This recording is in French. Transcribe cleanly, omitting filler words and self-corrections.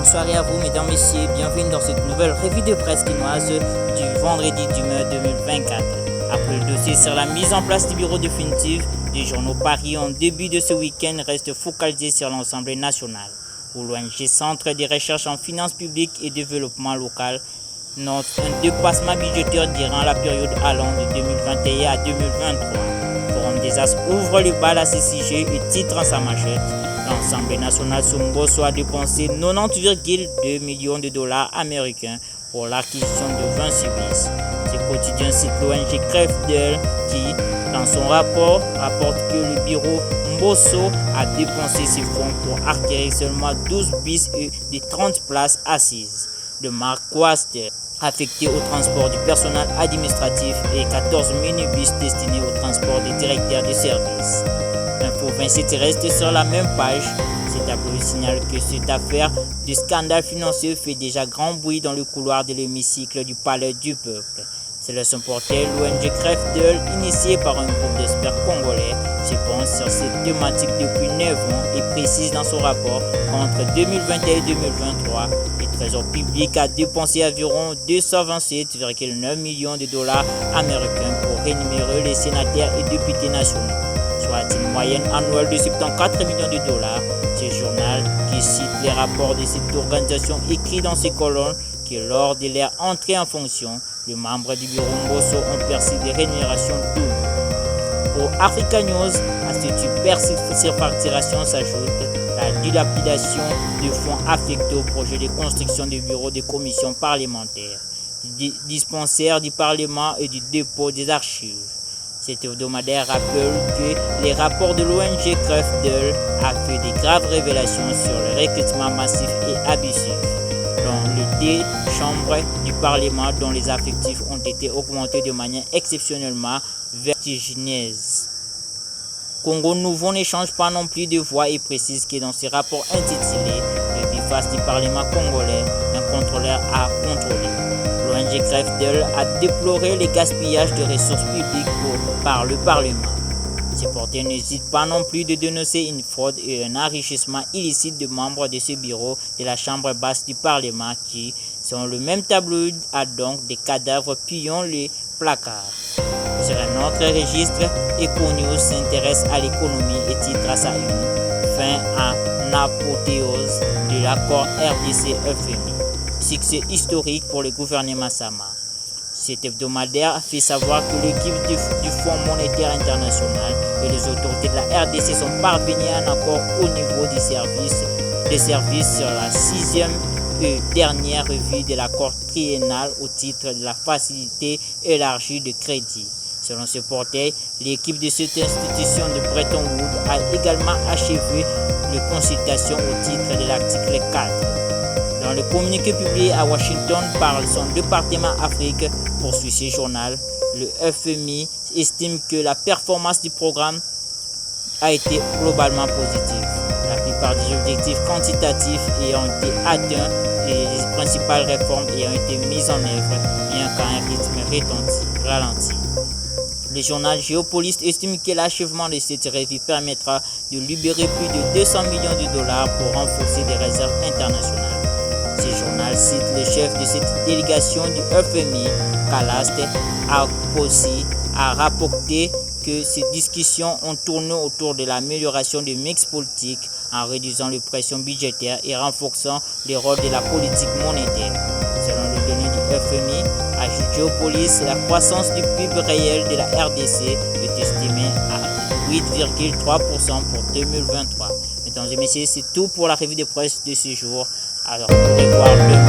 Bonsoir à vous, mesdames, messieurs, bienvenue dans cette nouvelle revue de presse quinoise du vendredi 10 mai 2024. Après le dossier sur la mise en place du bureau définitif, les journaux Paris en début de ce week-end restent focalisés sur l'Assemblée nationale, où l'ONG Centre des recherches en finances publiques et développement local note un dépassement budgétaire durant la période allant de 2021 à 2023. Forum des As ouvre le bal à ce sujet et titre en sa manchette: l'Assemblée nationale Somboso a dépensé 90,2 millions de dollars américains pour l'acquisition de 20 services. Ce quotidien cite l'ONG CREFDEL qui, dans son rapport, rapporte que le bureau Mbosso a dépensé ses fonds pour acquérir seulement 12 bus et des 30 places assises de marque Coaster affectés au transport du personnel administratif et 14 minibus destinés au transport des directeurs de services. Info 27 reste sur la même page. Cet tableau signale que cette affaire de scandale financier fait déjà grand bruit dans le couloir de l'hémicycle du Palais du Peuple. C'est le son porté l'ONG CREFDEL, initié par un groupe d'experts congolais, se penche sur cette thématique depuis 9 ans et précise dans son rapport qu'entre 2021 et 2023, le Trésor public a dépensé environ 227,9 millions de dollars américains pour rémunérer les sénateurs et députés nationaux, soit une moyenne annuelle de 74 millions de dollars. Ce journal, qui cite les rapports de cette organisation, écrit dans ses colonnes que lors de leur entrée en fonction, les membres du bureau Mbosso ont perçu des rémunérations doubles. Pour Africa News, à cette surfacturation s'ajoute la dilapidation de fonds affectés au projet de construction des bureaux des commissions parlementaires, du dispensaire du Parlement et du dépôt des archives. Cet hebdomadaire rappelle que les rapports de l'ONG CREFDEL a fait de graves révélations sur le recrutement massif et abusif dans les deux chambres du Parlement, dont les effectifs ont été augmentés de manière exceptionnellement vertigineuse. Congo Nouveau ne change pas non plus de voix et précise que dans ce rapport intitulé « Le biface du Parlement congolais, un contrôleur à contrôler », l'ONG CREFDEL a déploré le gaspillage de ressources publiques par le Parlement. Ces porteurs n'hésitent pas non plus de dénoncer une fraude et un enrichissement illicite de membres de ce bureau de la Chambre basse du Parlement qui, selon le même tableau, a donc des cadavres pillant les placards. Sur un autre registre, Econews s'intéresse à l'économie et titre à sa une: fin en apothéose de l'accord RDC-FMI. Succès historique pour le gouvernement Sama. Cet hebdomadaire fait savoir que l'équipe du Fonds monétaire international et les autorités de la RDC sont parvenues à un accord au niveau des services sur la 6e et dernière revue de l'accord triennal au titre de la facilité élargie de crédit. Selon ce portail, l'équipe de cette institution de Bretton Woods a également achevé les consultations au titre de l'article 4. Dans le communiqué publié à Washington par son département Afrique, poursuit ce journal, le FMI estime que la performance du programme a été globalement positive. La plupart des objectifs quantitatifs ayant été atteints et les principales réformes ayant été mises en œuvre, bien qu'à un rythme ralenti. Le journal Géopoliste estime que l'achèvement de cette revue permettra de libérer plus de 200 millions de dollars pour renforcer des réserves internationales. Ce journal cite le chef de cette délégation du FMI, Callast Akpossi, a rapporté que ces discussions ont tourné autour de l'amélioration du mix politique en réduisant les pressions budgétaires et renforçant le rôle de la politique monétaire. Selon les données du FMI, ajoute Géopolis, la croissance du PIB réel de la RDC est estimée à 8,3% pour 2023. Mesdames et messieurs, c'est tout pour la revue de presse de ce jour. Alors, au revoir demain.